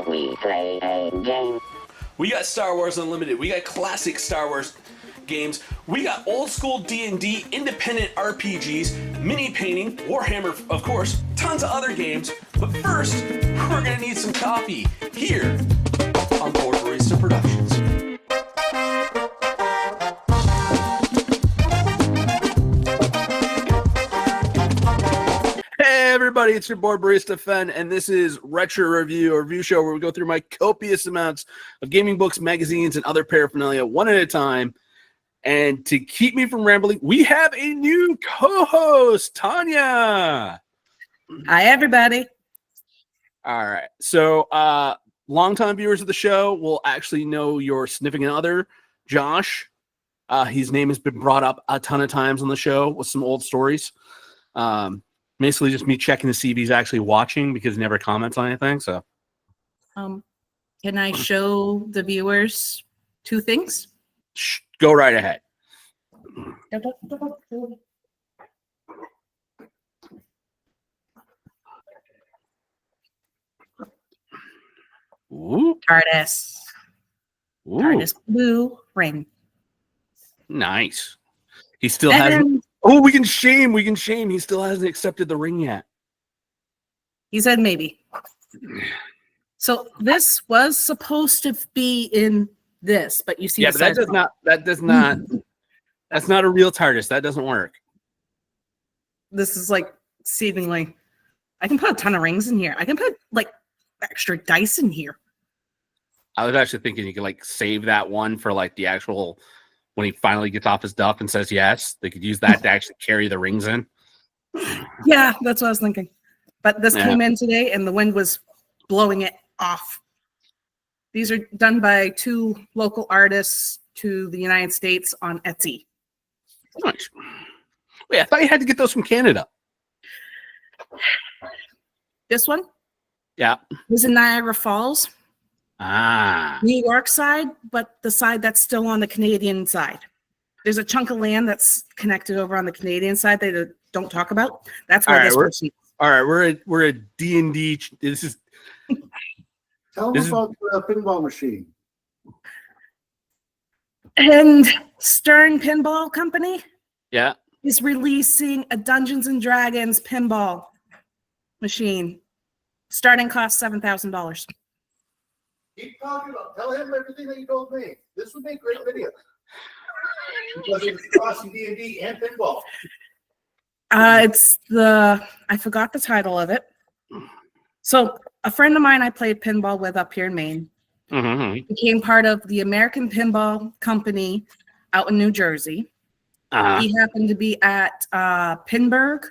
shall we play a game? We got Star Wars Unlimited. We got classic Star Wars games. We got old school D&D, independent RPGs, mini painting, Warhammer, of course, tons of other games. But first, we're gonna need some coffee here on Board Barista Productions. Hey everybody, it's your Board Barista Fen, and this is Retro Review, a review show where we go through my copious amounts of gaming books, magazines, and other paraphernalia one at a time. And to keep me from rambling, we have a new co-host, Tanya. Hi, everybody. All right. So, longtime viewers of the show will actually know your significant other, Josh. His name has been brought up a ton of times on the show with some old stories. Basically just me checking to see if he's actually watching because he never comments on anything. So, can I show the viewers two things? Go right ahead. Ooh. TARDIS. Ooh. TARDIS blue ring. Nice. He still hasn't. Oh, we can shame. He still hasn't accepted the ring yet. He said maybe. So this was supposed to be in this, but you see, yeah, but that does not. That's not a real TARDIS. That doesn't work. This is like seemingly. I can put a ton of rings in here. I can put like extra dice in here. I was actually thinking you could like save that one for like the actual when he finally gets off his duff and says yes. They could use that to actually carry the rings in. Yeah, that's what I was thinking. But this came in today, and the wind was blowing it off. These are done by two local artists to the United States on Etsy. Nice. Wait, I thought you had to get those from Canada. This one? Yeah. Was in Niagara Falls. New York side, but the side that's still on the Canadian side. There's a chunk of land that's connected over on the Canadian side that they don't talk about. That's where this person is. All right, we're a D&D. This is. Tell them about the pinball machine. And Stern Pinball Company, yeah, is releasing a Dungeons and Dragons pinball machine. Starting cost $7,000. Keep talking about. Tell him everything that you told me. This would make great video. Because it's crossing D&D and pinball. It's I forgot the title of it. So a friend of mine I played pinball with up here in Maine became part of the American Pinball Company out in New Jersey. He happened to be at Pinburg,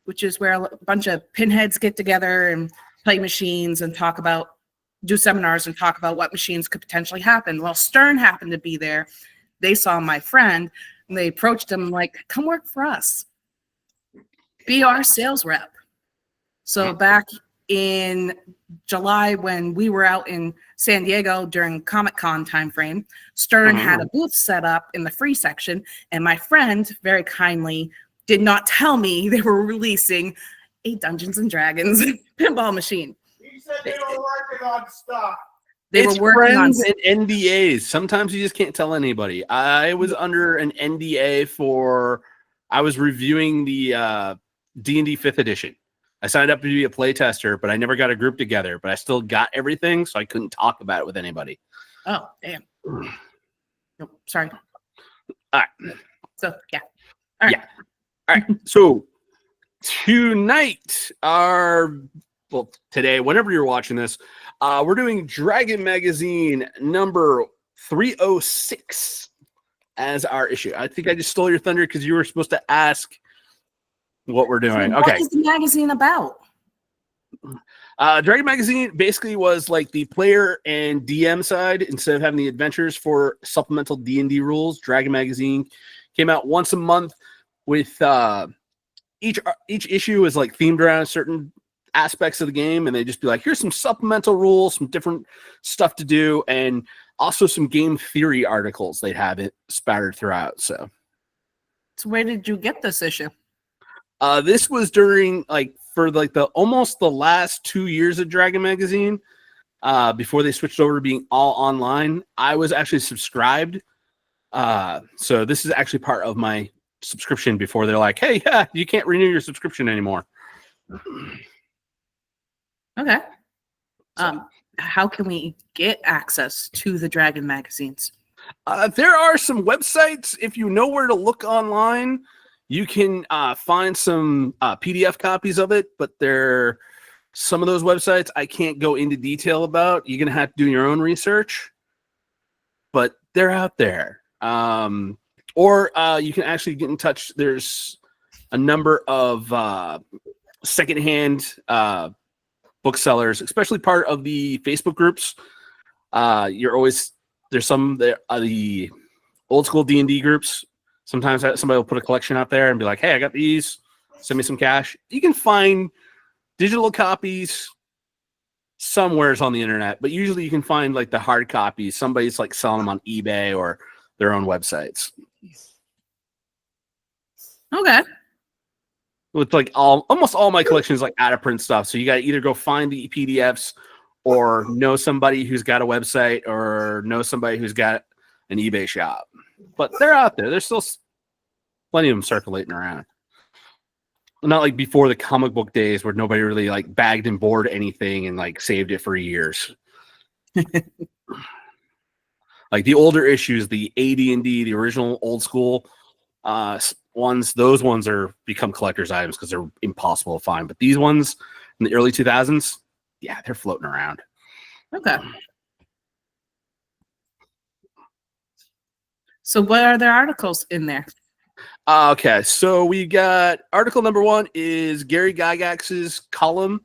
which is where a bunch of pinheads get together and play machines and do seminars and talk about what machines could potentially happen. Well, Stern happened to be there. They saw my friend and they approached him like, come work for us. Be our sales rep. So back in July when we were out in San Diego during Comic-Con timeframe, Stern had a booth set up in the free section, and my friend very kindly did not tell me they were releasing a Dungeons and Dragons pinball machine. He said they were working on stuff. It's friends and NDAs. Sometimes you just can't tell anybody. I was under an NDA I was reviewing the D&D 5th edition. I signed up to be a playtester, but I never got a group together. But I still got everything, so I couldn't talk about it with anybody. Oh, damn. Nope, sorry. All right. So, yeah. All right. Yeah. All right. So, tonight, today, whenever you're watching this, we're doing Dragon Magazine number 306 as our issue. I think I just stole your thunder because you were supposed to ask what we're doing. What is the magazine about? Dragon Magazine basically was like the player and DM side. Instead of having the adventures for supplemental D&D rules, Dragon Magazine came out once a month with each issue is like themed around certain aspects of the game, and they just be like, here's some supplemental rules, some different stuff to do, and also some game theory articles they'd have it spattered throughout. So where did you get this issue? This was during almost the last 2 years of Dragon Magazine. before they switched over to being all online. I was actually subscribed. So this is actually part of my subscription before they're like, hey, yeah, you can't renew your subscription anymore. Okay. How can we get access to the Dragon magazines? There are some websites. If you know where to look online, you can find some PDF copies of it, but some of those websites I can't go into detail about. You're going to have to do your own research, but they're out there. Or you can actually get in touch. There's a number of secondhand booksellers, especially part of the Facebook groups. There's some the old school D&D groups. Sometimes somebody will put a collection out there and be like, hey, I got these, send me some cash. You can find digital copies somewheres on the internet, but usually you can find like the hard copies. Somebody's like selling them on eBay or their own websites. Okay. With like almost all my collections like out of print stuff. So you got to either go find the PDFs or know somebody who's got a website or know somebody who's got an eBay shop. But they're out there. There's still plenty of them circulating around. Not like before the comic book days where nobody really like bagged and board anything and like saved it for years. Like the older issues, the AD&D, the original old school ones, those ones are become collector's items because they're impossible to find. But these ones in the early 2000s, yeah, they're floating around. Okay. So what are the articles in there? Okay, so we got article number 1 is Gary Gygax's column.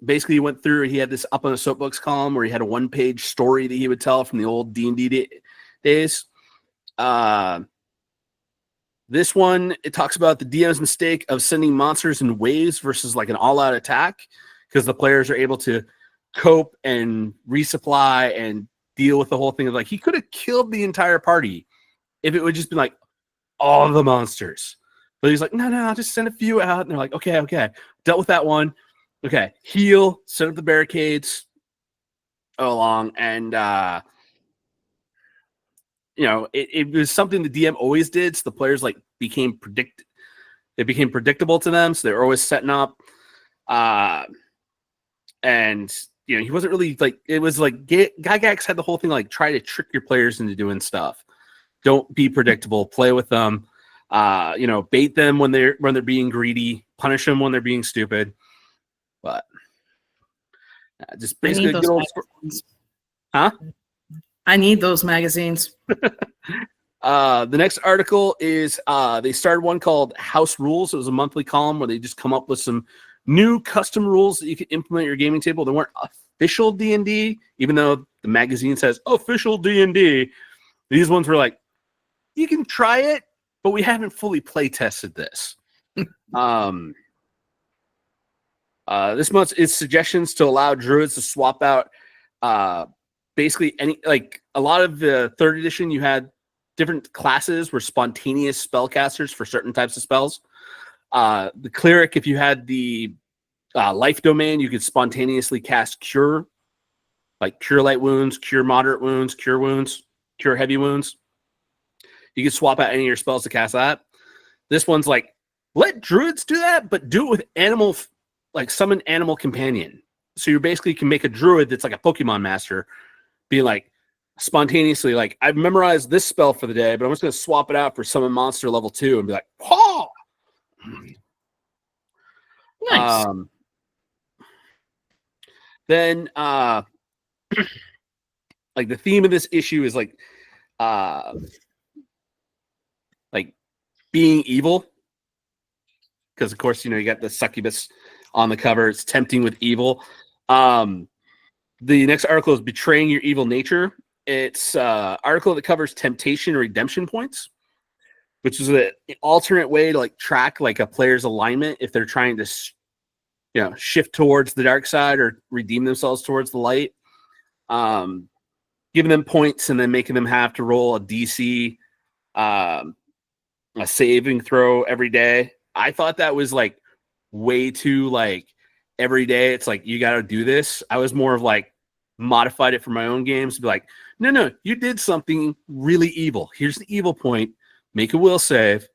Basically, he went through. He had this up on a soapbox column where he had a 1-page story that he would tell from the old D&D days. This one, it talks about the DM's mistake of sending monsters in waves versus like an all-out attack, because the players are able to cope and resupply and deal with the whole thing of like he could have killed the entire party if it would just be like all the monsters. But he's like, no, I'll just send a few out. And they're like, okay. Dealt with that one. Okay, heal, set up the barricades along. And, it was something the DM always did. So the players like became predictable to them. So they were always setting up. And, he wasn't really like, it was like Gygax had the whole thing like try to trick your players into doing stuff. Don't be predictable. Play with them. Bait them when they're being greedy. Punish them when they're being stupid. But just basically a good old huh? I need those magazines. The next article is they started one called House Rules. It was a monthly column where they just come up with some new custom rules that you can implement at your gaming table. They weren't official D&D, even though the magazine says official D&D. These ones were like, you can try it, but we haven't fully play tested this. This month is suggestions to allow druids to swap out basically any, like a lot of the 3rd edition, you had different classes were spontaneous spellcasters for certain types of spells. The cleric, if you had the life domain, you could spontaneously cast cure, like cure light wounds, cure moderate wounds, cure heavy wounds. You can swap out any of your spells to cast that. This one's like, let druids do that, but do it with animal, like summon animal companion. So you basically can make a druid that's like a Pokemon master, be like spontaneously like, I've memorized this spell for the day, but I'm just going to swap it out for summon monster level 2 and be like, oh! Nice. Then like the theme of this issue is like being evil, because of course you got the succubus on the cover. It's tempting with evil. The next article is betraying your evil nature. It's an article that covers temptation and redemption points, which is an alternate way to like track like a player's alignment if they're trying to shift towards the dark side or redeem themselves towards the light. Giving them points and then making them have to roll a DC, a saving throw every day. I thought that was like way too like every day it's like you got to do this. I was more of like modified it for my own games to be like, no, you did something really evil. Here's the evil point. Make a will save,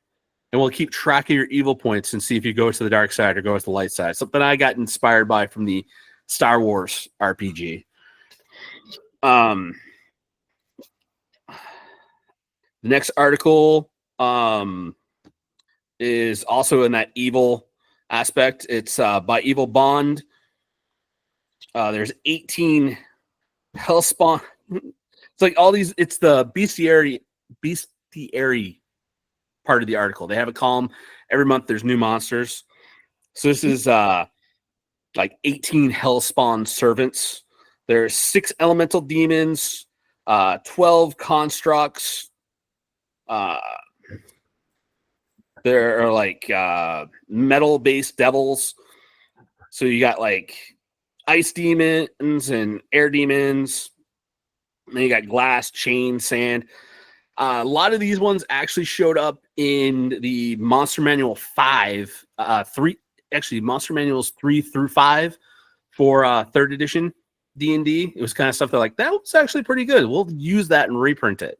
and we'll keep track of your evil points and see if you go to the dark side or go to the light side. Something I got inspired by from the Star Wars RPG. The next article is also in that evil aspect. It's by Evil Bond. There's 18 Hellspawn. It's like all these. It's the bestiary part of the article. They have a column every month. There's new monsters. So this is like 18 Hellspawn servants. There's 6 elemental demons, 12 constructs. There are like metal-based devils. So you got like ice demons and air demons. And then you got glass, chain, sand. A lot of these ones actually showed up in the Monster Manual 5, Monster Manuals 3 through 5 for 3rd edition D&D. It was kind of stuff that like, that was actually pretty good. We'll use that and reprint it.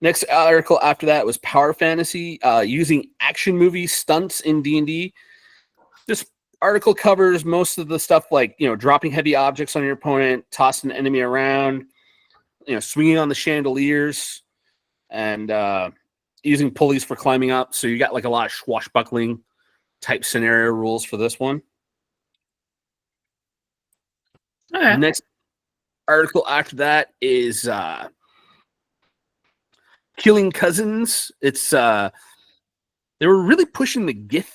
Next article after that was Power Fantasy, using action movie stunts in D&D. This article covers most of the stuff like, dropping heavy objects on your opponent, tossing an enemy around, swinging on the chandeliers, and using pulleys for climbing up. So you got like a lot of swashbuckling type scenario rules for this one. Okay. Next article after that is Killing Cousins. It's they were really pushing the Gith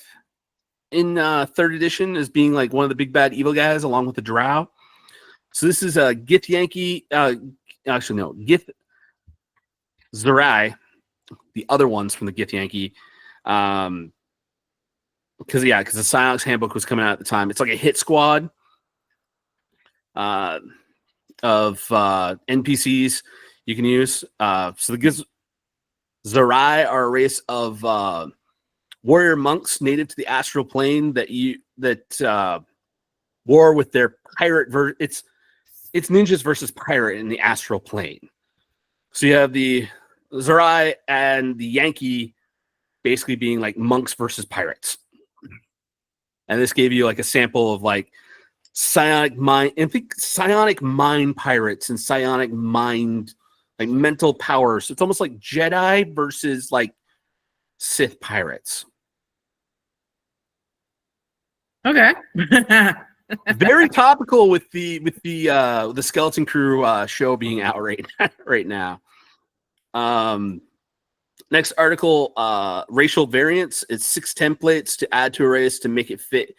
in 3rd edition as being like one of the big bad evil guys along with the Drow. So this is a Gith Yankee. Gith Zerai, the other ones from the Gith Yankee. Because the Psyonix Handbook was coming out at the time. It's like a hit squad of NPCs you can use. So the Gith Zerai are a race of warrior monks native to the astral plane that war with their pirate. It's ninjas versus pirate in the astral plane. So you have the Zerai and the Yankee basically being like monks versus pirates. And this gave you like a sample of like psionic mind, and think psionic mind pirates and psionic mind, like mental powers. It's almost like Jedi versus like Sith pirates. Okay. Very topical with the Skeleton Crew show being out right now. Next article, racial variants. It's 6 templates to add to a race to make it fit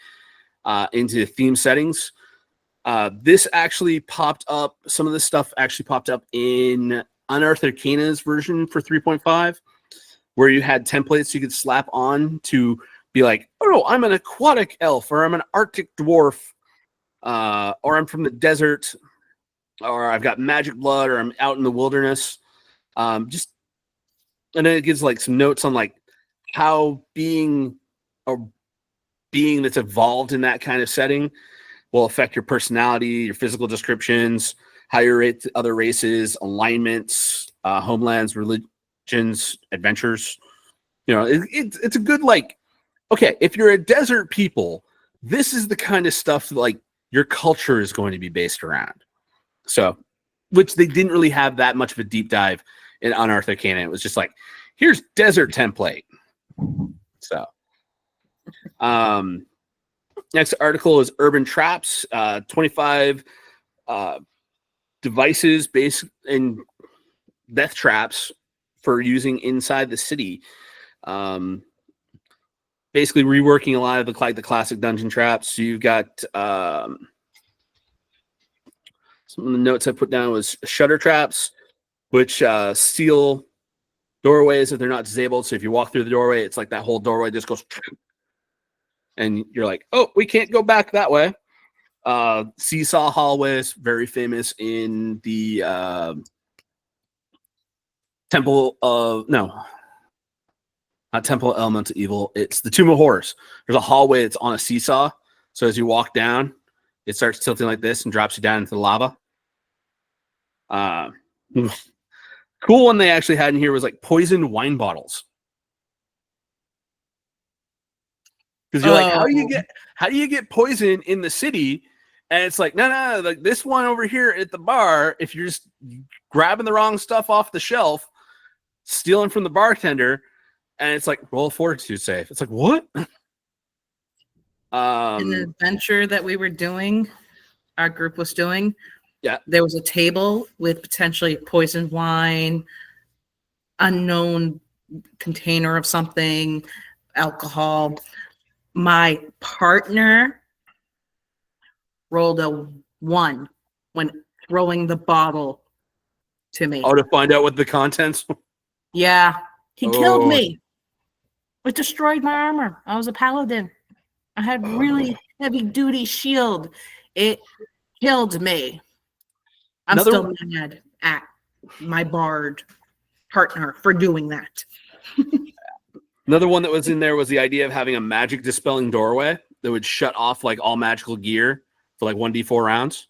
into theme settings. This actually popped up. Some of this stuff actually popped up in Unearthed Arcana's version for 3.5, where you had templates you could slap on to be like, oh no, I'm an aquatic elf, or I'm an Arctic dwarf, or I'm from the desert, or I've got magic blood, or I'm out in the wilderness. And then it gives like some notes on like how being a being that's evolved in that kind of setting will affect your personality, your physical descriptions, how you rate other races, alignments, homelands, religions, adventures. It's a good like, okay, if you're a desert people, this is the kind of stuff that, like, your culture is going to be based around. So, which they didn't really have that much of a deep dive in Unearthed Arcana. It was just like, here's desert template. So, next article is Urban Traps, 25 devices based in death traps for using inside the city. Basically reworking a lot of the classic dungeon traps. So you've got some of the notes I put down was shutter traps, which seal doorways if they're not disabled. So if you walk through the doorway, it's like that whole doorway just goes, and you're like, oh, we can't go back that way. Seesaw hallways, very famous in the not Temple of Elemental Evil. It's the Tomb of Horrors. There's a hallway that's on a seesaw. So as you walk down, it starts tilting like this and drops you down into the lava. Cool one they actually had in here was like poisoned wine bottles. Because you're like, how do you get poison in the city? And it's like, no, like this one over here at the bar, if you're just grabbing the wrong stuff off the shelf, stealing from the bartender, and it's like, roll fortitude save. It's like, what? In the adventure that we were doing, our group was doing, there was a table with potentially poisoned wine, unknown container of something, alcohol. My partner rolled a 1 when throwing the bottle to me. Oh, to find out what the contents? Yeah. He killed me. It destroyed my armor. I was a paladin. I had really heavy duty shield. It killed me. I'm still mad at my bard partner for doing that. Another one that was in there was the idea of having a magic dispelling doorway that would shut off like all magical gear for like 1d4 rounds.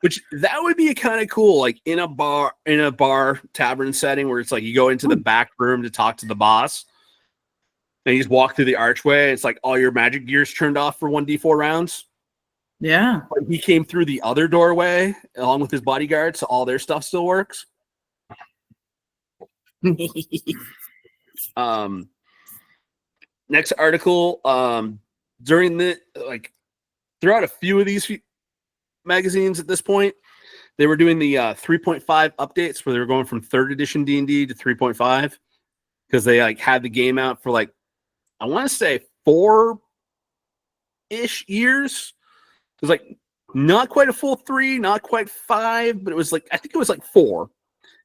Which that would be kind of cool, like in a bar tavern setting where it's like you go into the back room to talk to the boss. And you just walk through the archway. It's like all your magic gear's turned off for 1d4 rounds. Yeah. But he came through the other doorway along with his bodyguard, so all their stuff still works. Next article, during the throughout a few of these magazines at this point, they were doing the 3.5 updates where they were going from 3rd edition D&D to 3.5 because they like had the game out for like I want to say 4-ish years. It was like not quite a full 3, not quite 5, but it was like I think it was like 4.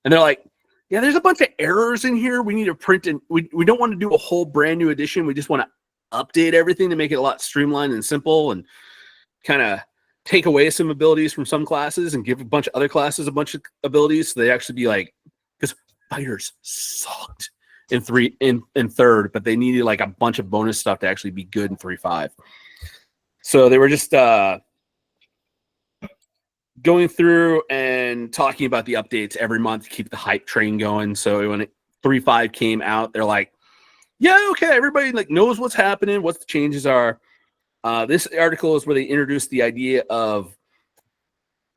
And they're like, yeah, there's a bunch of errors in here. We need to print and we don't want to do a whole brand new edition. We just want to update everything to make it a lot streamlined and simple and kind of take away some abilities from some classes and give a bunch of other classes a bunch of abilities. So they actually be like, because fighters sucked in 3rd, but they needed like a bunch of bonus stuff to actually be good in 3.5. So they were just going through and talking about the updates every month to keep the hype train going. So when 3.5 came out, they're like, yeah, okay, everybody like knows what's happening, what the changes are. This article is where they introduced the idea of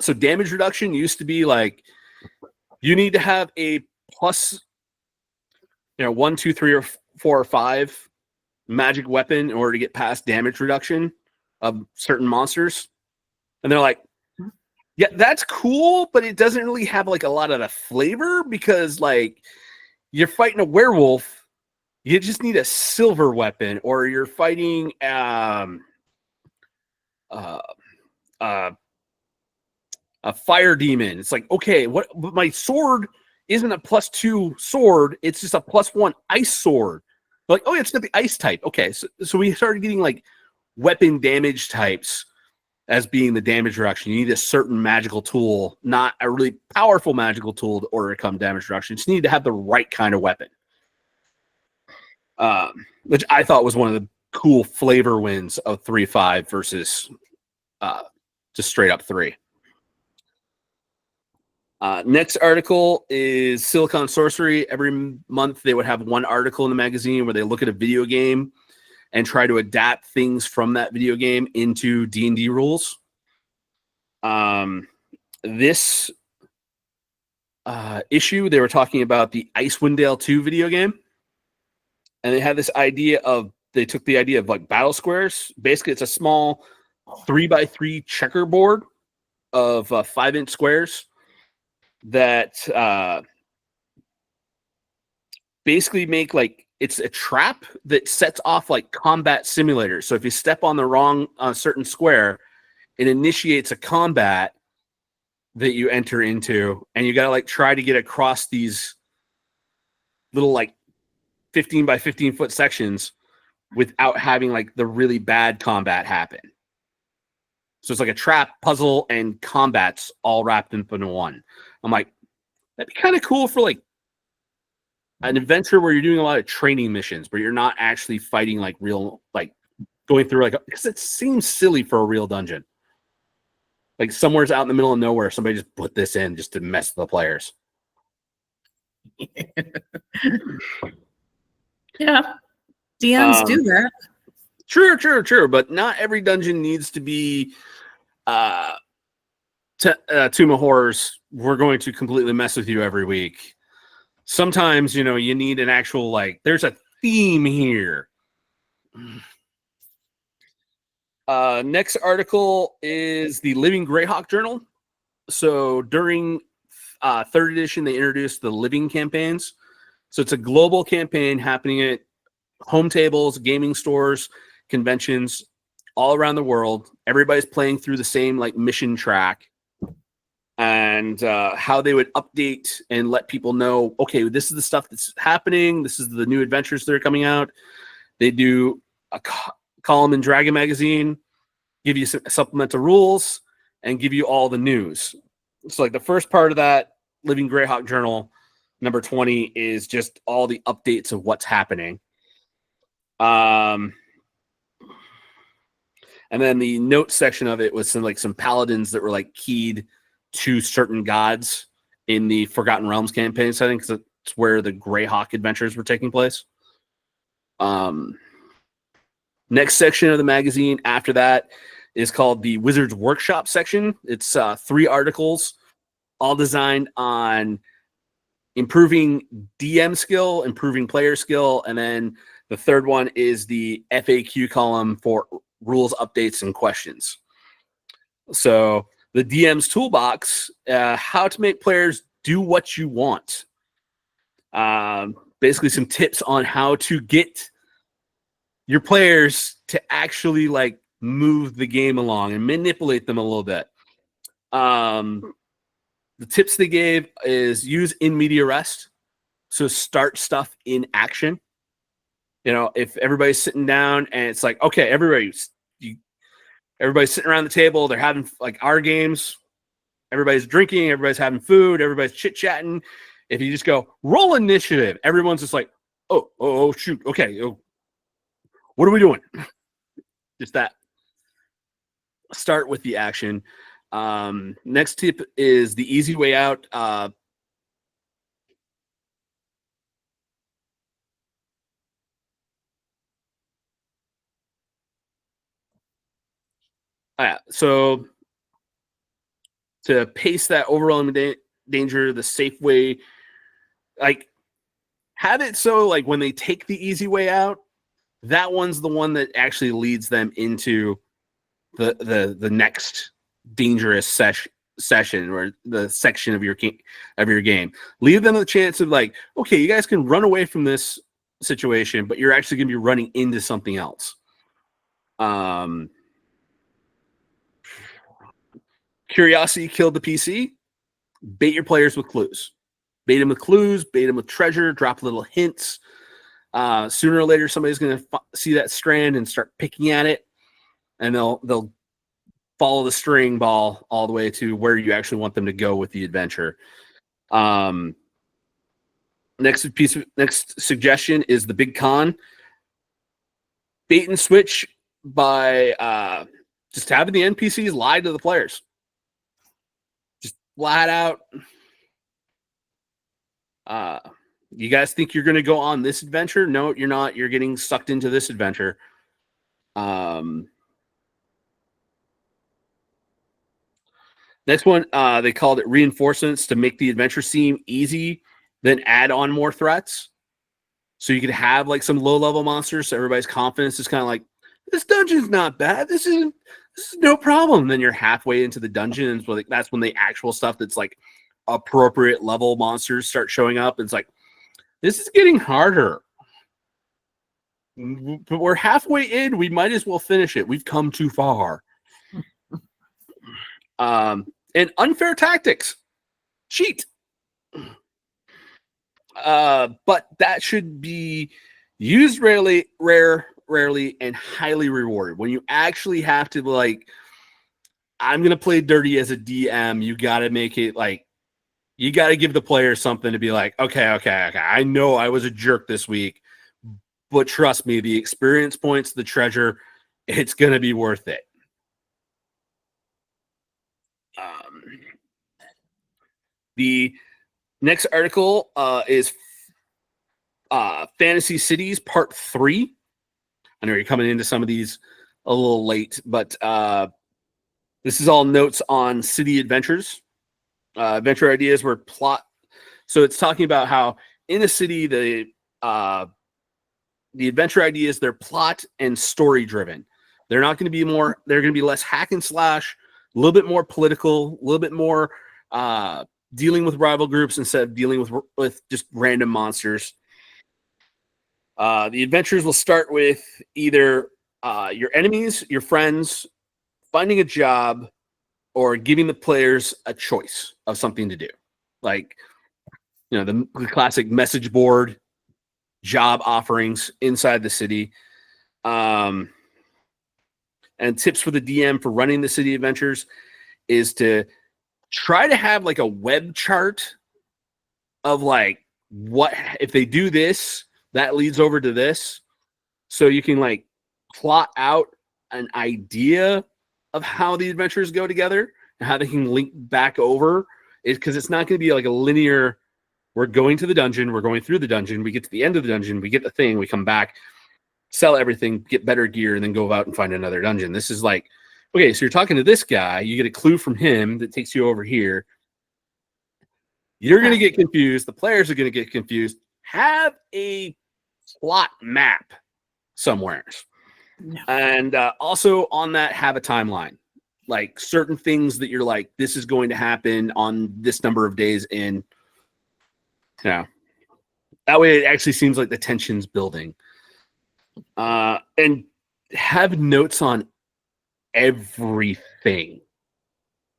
so damage reduction used to be like you need to have a plus 1, 2, 3, or 4 or 5 magic weapon in order to get past damage reduction of certain monsters. And they're like, yeah, that's cool, but it doesn't really have like a lot of the flavor because like you're fighting a werewolf, you just need a silver weapon, or you're fighting a fire demon. It's like, okay, but my sword isn't a +2 sword, it's just a +1 ice sword. Like, oh, it's got the ice type. Okay, so we started getting like weapon damage types as being the damage reduction. You need a certain magical tool, not a really powerful magical tool in order to come damage reduction. You just need to have the right kind of weapon. Which I thought was one of the cool flavor wins of 3.5 versus just straight up 3. Next article is Silicon Sorcery. Every month they would have one article in the magazine where they look at a video game and try to adapt things from that video game into D&D rules. This issue, they were talking about the Icewind Dale 2 video game. And they had this idea of, they took the idea of like battle squares. Basically, it's a small 3x3 checkerboard of 5-inch squares that basically make like, it's a trap that sets off like combat simulators. So if you step on the wrong certain square, it initiates a combat that you enter into, and you got to like try to get across these little like 15 by 15 foot sections without having like the really bad combat happen. So it's like a trap, puzzle, and combats all wrapped into one. I'm like, that'd be kind of cool for like an adventure where you're doing a lot of training missions, where you're not actually fighting like real, like going through like, because it seems silly for a real dungeon. Like somewhere's out in the middle of nowhere, somebody just put this in just to mess with the players. Yeah, DMs do that. True. But not every dungeon needs to be Tomb of Horrors. We're going to completely mess with you every week. Sometimes, you know, you need an actual, like, there's a theme here. Next article is the Living Greyhawk Journal. So during third edition, they introduced the Living campaigns. So it's a global campaign happening at home tables, gaming stores, conventions all around the world. Everybody's playing through the same like mission track, and how they would update and let people know, okay, this is the stuff that's happening. This is the new adventures that are coming out. They do a column in Dragon Magazine, give you some supplemental rules, and give you all the news. So like the first part of that Living Greyhawk Journal, number 20, is just all the updates of what's happening. And then the notes section of it was some paladins that were like keyed to certain gods in the Forgotten Realms campaign setting, because it's where the Greyhawk adventures were taking place. Next section of the magazine after that is called the Wizard's Workshop section. It's 3 articles, all designed on improving DM skill, improving player skill, and then the third one is the FAQ column for rules updates and questions. So the DM's toolbox, how to make players do what you want. Basically some tips on how to get your players to actually like move the game along and manipulate them a little bit. The tips they gave is use in media rest. So start stuff in action. You know, if everybody's sitting down and it's like, okay, everybody's sitting around the table, they're having like our games, everybody's drinking, everybody's having food, everybody's chit-chatting. If you just go roll initiative, everyone's just like, oh shoot, okay, what are we doing? Just that. Start with the action. Next tip is the easy way out. So to pace that overwhelming danger, the safe way, like have it so like when they take the easy way out, that one's the one that actually leads them into the next dangerous session or the section of your game. Leave them the chance of like, okay, you guys can run away from this situation, but you're actually going to be running into something else. Curiosity killed the PC. Bait your players with clues. Bait them with clues, bait them with treasure, drop little hints. Sooner or later, somebody's going to see that strand and start picking at it, and they'll follow the string ball all the way to where you actually want them to go with the adventure. Next suggestion is the big con. Bait and switch by just having the NPCs lie to the players. Just flat out. You guys think you're going to go on this adventure? No, you're not. You're getting sucked into this adventure. Next one, they called it reinforcements to make the adventure seem easy, then add on more threats. So you could have like some low-level monsters, so everybody's confidence is kind of like, this dungeon's not bad. This is no problem. Then you're halfway into the dungeon, and that's when the actual stuff that's like appropriate level monsters start showing up. And it's like, this is getting harder. But we're halfway in. We might as well finish it. We've come too far. And unfair tactics. Cheat. But that should be used rarely, and highly rewarded. When you actually have to like, I'm going to play dirty as a DM, you got to make it like You got to give the players something to be like, okay. I know I was a jerk this week, but trust me, the experience points, the treasure, it's going to be worth it. The next article is Fantasy Cities Part 3. I know you're coming into some of these a little late, but this is all notes on city adventures. Adventure ideas were plot. So it's talking about how in a city, the adventure ideas, they're plot and story driven. They're not going to be more, they're going to be less hack and slash, a little bit more political, a little bit more dealing with rival groups instead of dealing with just random monsters. The adventures will start with either your enemies, your friends, finding a job, or giving the players a choice of something to do. Like, you know, the classic message board, job offerings inside the city. And tips for the DM for running the city adventures is to try to have like a web chart of like, what if they do this, that leads over to this. So you can like plot out an idea of how the adventures go together and how they can link back over. Because it's not going to be like a linear, we're going to the dungeon, we're going through the dungeon, we get to the end of the dungeon, we get the thing, we come back, sell everything, get better gear, and then go out and find another dungeon. This is like, okay, so you're talking to this guy, you get a clue from him that takes you over here. You're going to get confused. The players are going to get confused. Have a plot map somewhere. No. And also on that, have a timeline. Like certain things that you're like, this is going to happen on this number of days in. Yeah. That way it actually seems like the tension's building. And have notes on everything.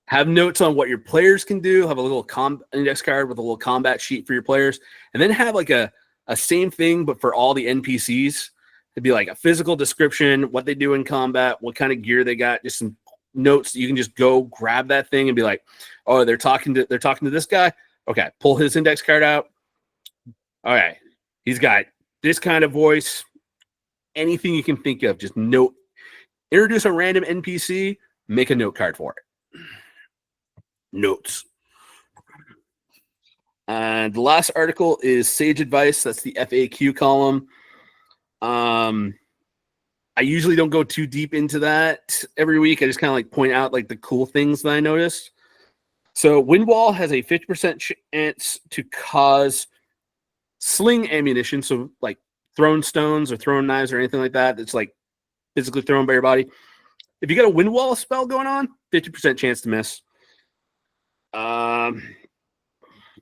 Have notes on what your players can do. Have a little index card with a little combat sheet for your players. And then have like a same thing, but for all the NPCs. It'd be like a physical description, what they do in combat, what kind of gear they got, just some notes. You can just go grab that thing and be like, oh, they're talking to this guy. Okay, pull his index card out. All right, he's got this kind of voice. Anything you can think of, just note. Introduce a random NPC, make a note card for it. Notes. And the last article is Sage Advice. That's the FAQ column. I usually don't go too deep into that every week. I just kind of like point out like the cool things that I noticed. So wind wall has a 50% chance to cause sling ammunition. So like thrown stones or thrown knives or anything like that. That's like physically thrown by your body. If you got a wind wall spell going on, 50% chance to miss.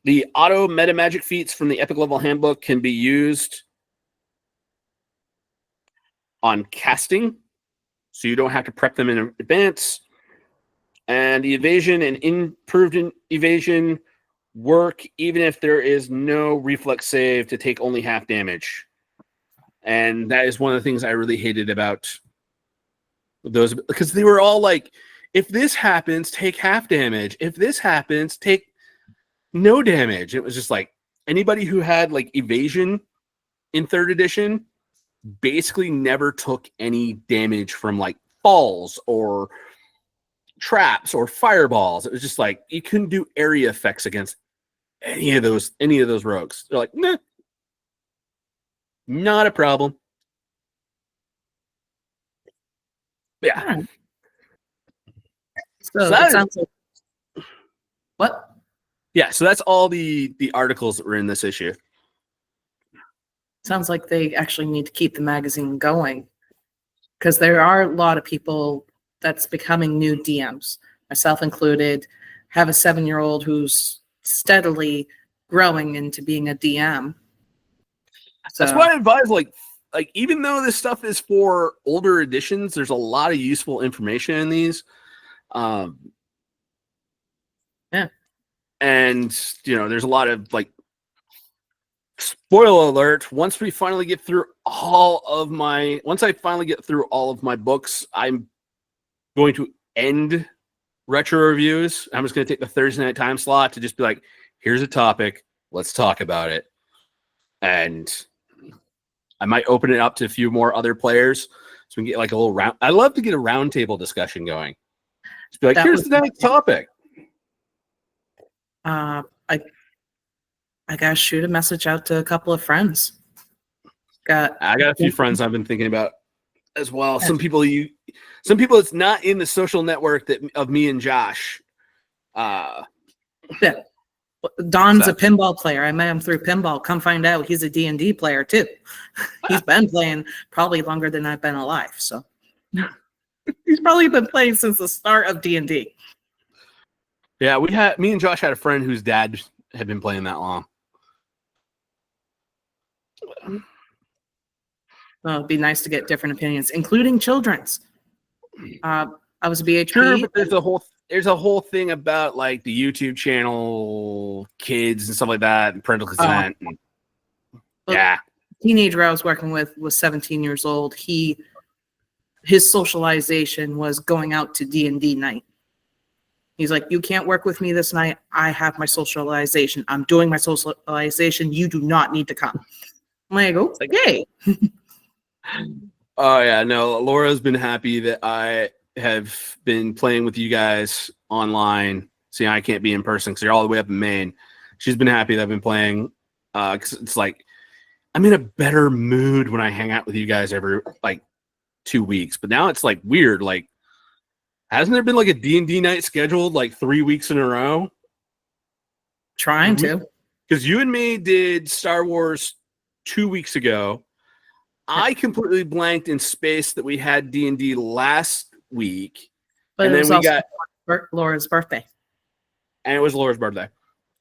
The auto meta magic feats from the epic level handbook can be used on casting, so you don't have to prep them in advance. And the evasion and improved evasion work even if there is no reflex save to take only half damage. And that is one of the things I really hated about those, because they were all like, if this happens, take half damage. If this happens, take no damage. It was just like anybody who had like evasion in 3rd edition basically never took any damage from like falls or traps or fireballs. It was just like you couldn't do area effects against any of those rogues. They're like, nah, not a problem. Yeah. So that sounds like what? Yeah, so that's all the articles that were in this issue. Sounds like they actually need to keep the magazine going, because there are a lot of people that's becoming new DMs, myself included, have a 7-year-old who's steadily growing into being a DM. So, that's why I advise, like even though this stuff is for older editions, there's a lot of useful information in these. Yeah. And, you know, there's a lot of, like, spoiler alert, once I finally get through all of my books, I'm going to end retro reviews. I'm just going to take the Thursday night time slot to just be like, here's a topic. Let's talk about it. And I might open it up to a few more other players so we can get like a little round. I love to get a roundtable discussion going. Just be like, here's the next topic. I gotta shoot a message out to a couple of friends. I got a few friends I've been thinking about as well. Some people it's not in the social network of me and Josh. Yeah. Don's a pinball player. I met him through pinball. Come find out he's a D&D player too. He's been playing probably longer than I've been alive. So he's probably been playing since the start of D&D. Yeah, me and Josh had a friend whose dad had been playing that long. Well, it'd be nice to get different opinions, including children's. I was a BHP. Sure, but there's a whole thing about like the YouTube channel, kids and stuff like that, and parental consent. Yeah. Teenager I was working with was 17 years old. His socialization was going out to D&D night. He's like, you can't work with me this night. I have my socialization. I'm doing my socialization. You do not need to come. I'm like, oh, yay. Oh yeah, no. Laura's been happy that I have been playing with you guys online. See, I can't be in person because you're all the way up in Maine. She's been happy that I've been playing because it's like I'm in a better mood when I hang out with you guys every like 2 weeks. But now it's like weird. Like, hasn't there been like a D&D night scheduled like 3 weeks in a row? Trying to. Because you and me did Star Wars 2 weeks ago. I completely blanked in space that we had D&D last week. But and it then was we also got Laura's birthday. And it was Laura's birthday.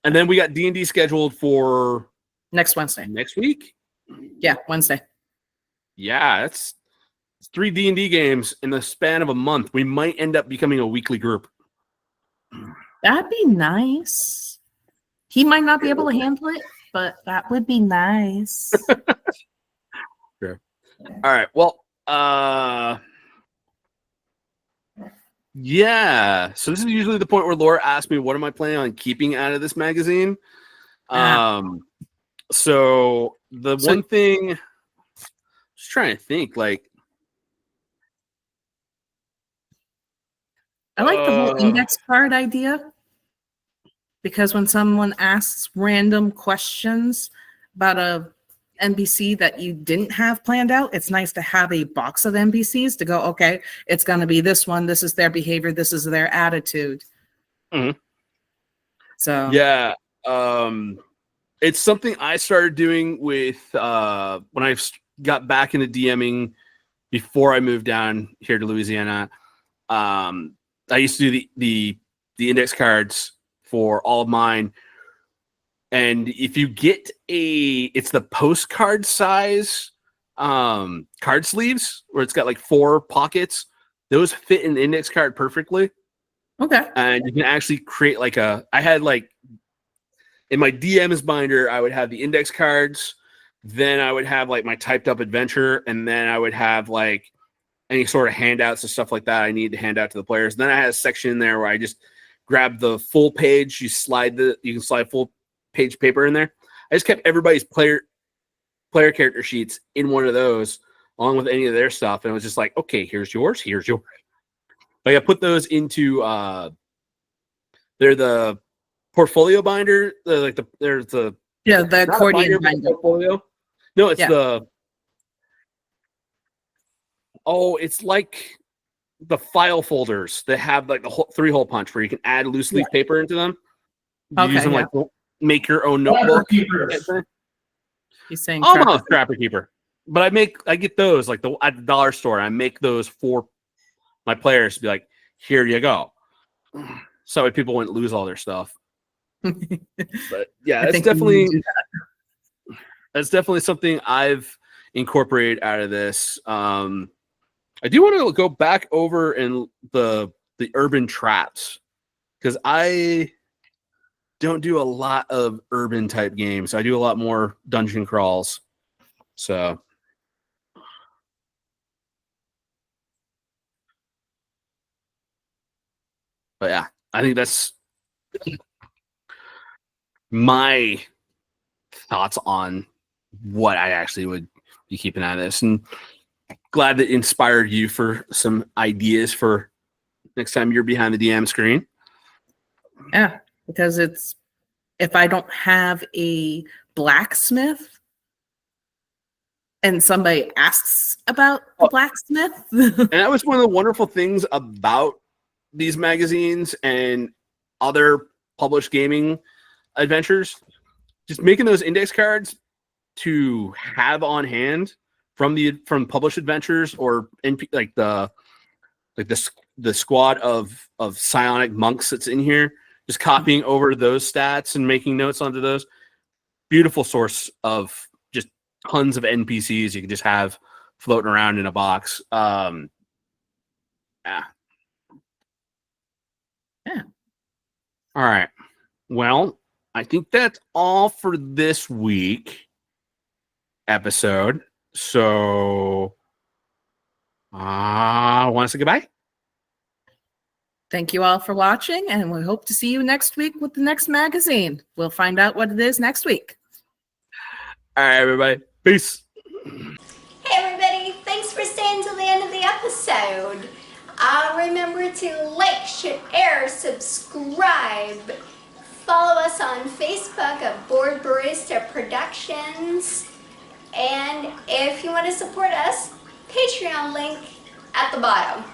And then we got D&D scheduled for next Wednesday. Next week? Yeah, Wednesday. Yeah, it's 3 D&D games in the span of a month. We might end up becoming a weekly group. That'd be nice. He might not be able to handle it, but that would be nice. Sure. All right. Well, yeah. So this is usually the point where Laura asks me, what am I planning on keeping out of this magazine? So one thing, just trying to think, like, I like the whole index card idea, because when someone asks random questions about a NPC that you didn't have planned out, it's nice to have a box of NPCs to go, okay, it's going to be this one. This is their behavior. This is their attitude. Mm-hmm. So yeah, it's something I started doing with when I got back into DMing before I moved down here to Louisiana. I used to do the index cards for all of mine. And if you get it's the postcard size card sleeves where it's got like 4 pockets. Those fit in the index card perfectly. Okay. And you can actually create like I had like in my DM's binder, I would have the index cards. Then I would have like my typed up adventure. And then I would have like any sort of handouts and stuff like that I need to hand out to the players. And then I had a section in there where I just grab the full page. You can slide full page paper in there. I just kept everybody's player character sheets in one of those along with any of their stuff. And it was just like, okay, here's yours. But I put those into they're the portfolio binder. They're the accordion binder. Portfolio. No, it's it's like the file folders that have like the 3-hole punch where you can add loose leaf paper into them. You use them like make your own notebook. He's saying almost Trapper Keeper. But I get those like at the dollar store. I make those for my players to be like, here you go. So people wouldn't lose all their stuff. But yeah, that's definitely something I've incorporated out of this. I do want to go back over in the urban traps because I don't do a lot of urban type games. I do a lot more dungeon crawls. So but yeah, I think that's my thoughts on what I actually would be keeping out of this, and glad that inspired you for some ideas for next time you're behind the DM screen. Yeah, because it's if I don't have a blacksmith and somebody asks about the blacksmith. And that was one of the wonderful things about these magazines and other published gaming adventures, just making those index cards to have on hand from published adventures, or like the squad of psionic monks that's in here, just copying over those stats and making notes onto those. Beautiful source of just tons of NPCs you can just have floating around in a box. Yeah. All right. Well, I think that's all for this week episode. So, want to say goodbye? Thank you all for watching, and we hope to see you next week with the next magazine. We'll find out what it is next week. All right, everybody. Peace. Hey, everybody. Thanks for staying till the end of the episode. Remember to like, share, subscribe. Follow us on Facebook at Board Barista Productions. And if you want to support us, Patreon link at the bottom.